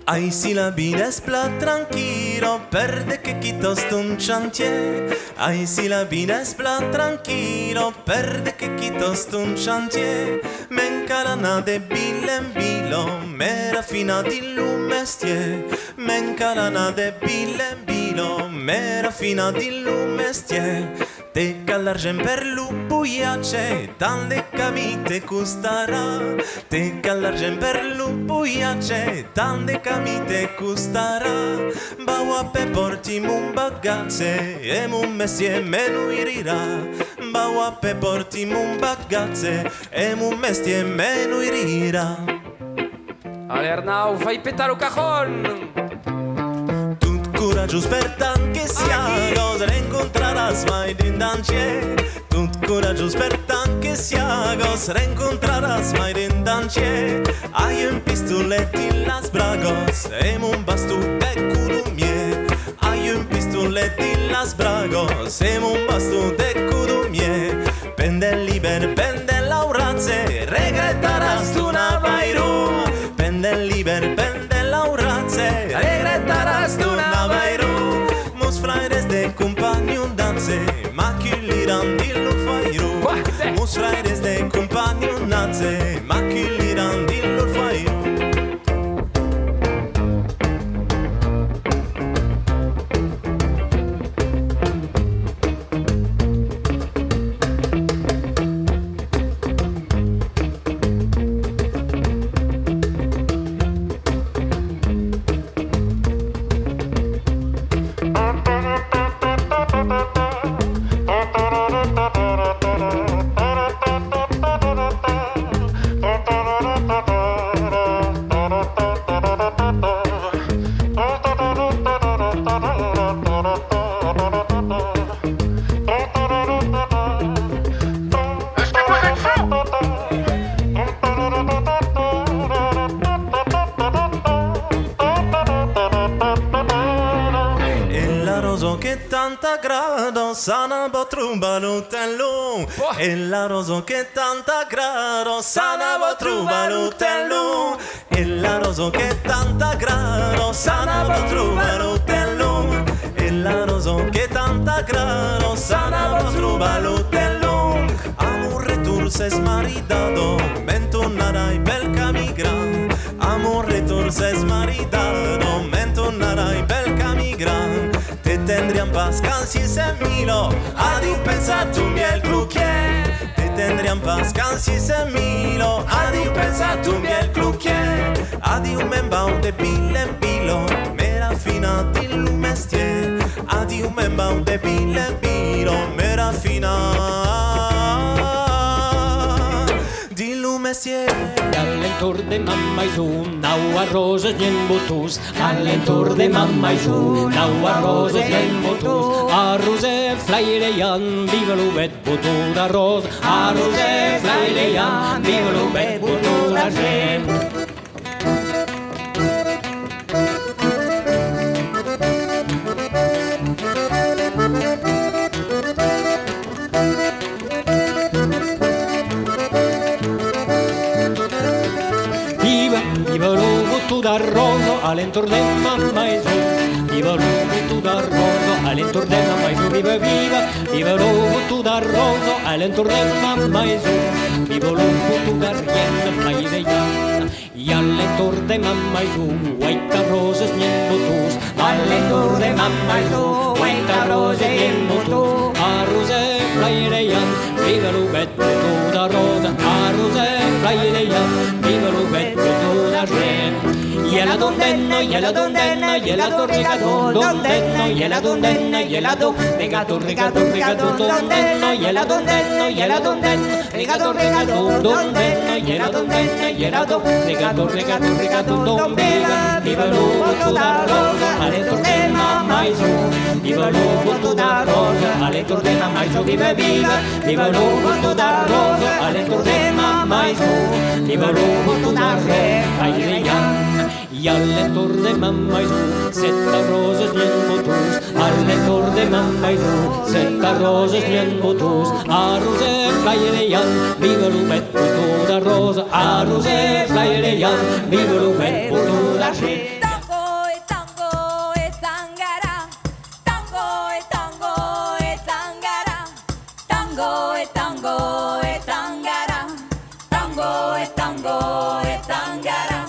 Ai si la bides plat tranquilo, perde che chi tosto un chantier. Ai si la bides plat tranquilo, perde che chi tosto un chantier. Menca la nade billen bilo, mera fina di lumestier. Menca la nade billen bilo, mera fina di lumestier. Te callargen per l'ubuiace, tante camite custarà. Te callargen per l'ubuiace, tante camite custarà. Baua pe porti mun bagazze, e mun mestie menu irirà. Baua pe porti mun bagazze, e mun mestie menu irirà. Ale Arnau, fai petar o cajón. Coraggio per tant che sia, cosa ne incontrarás mai din dancier. Tut coraggio per tant che sia, cosa ne incontrarás mai din dancier. Hai un pistoletti las bragos, e un bastu de cudumier. Hai un pistoletti las bragos, e un bastu de cudumier. Pende liber, pende laurazze, regrettarás tu na vairu. Pende liber, pende laurazze, regrettarás tu na vairu. Mos fraires de compagnon danze, ma chi liran dillo fairu. Mos fraires de compagnon danze, ma chi liran dillo fairu. Che tanta grado sana botrubalutello. E la roso che tanta grado sana botrubalutello. E la roso che tanta grado sana botrubalutello. E la roso che tanta grado sana botrubalutello. Amore tu sei maridado, mento narai bel camigran. Amore tu sei maridado, mento narai bel camigran. Te tendrían paz casi se milo, adiós pensa tu miel cluquier. Te tendrían paz casi se milo, adiós pensa tu miel cluquier. Adiós membao de pile en pilo, mera fina di lumestier. Adiós membao de pile en pilo, mera fina di lumestier. All'entor de mamma i su, nau a roses i en botus. All'entor de mamma i su, nau a roses i en botus. A rose flaireian, viva l'ubet botu d'arròs. A rose flaireian, viva l'ubet botu d'arròs. Viva l'ubutu d'arroso all'entorno de mamma e su. Viva l'ubutu d'arroso all'entorno de mamma e su. Viva viva, viva l'ubutu d'arroso all'entorno de mamma e su. Viva l'ubutu d'arrienda flaireian. I all'entorno de mamma e su, guaita roses nien botus. All'entorno de mamma e su, guaita roses nien botus. A rose flaireian, viva l'ubet botu d'arrosa. A rose flaireian, viva l'ubet botu d'arrien. Iela dondenno, iela dondenno, iela do regato, dondenno, iela dondenno, iela do regato, regato, regato, dondenno, iela dondenno, iela dondenno, regato, regato, dondenno, iela dondenno, iela do regato, regato, regato, dondenno. Viva l'ubutu d'arrosa all'entorno de mamma e su. Viva l'ubutu d'arrosa all'entorno de mamma e su. Viva viva, viva l'ubutu d'arrosa all'entorno de mamma e su. Viva l'ubutu d'arrosa i all'entorno de mamma i su, setta roses nien botus. All'entorno de mamma i su, setta roses nien botus. A rose flaireian, viva l'ubet botu d'arrosa. A rose flaireian, viva l'ubet botu d'arrien. e tango e tangara,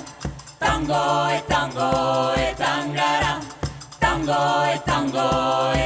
tango e tango e tangara, tango e tango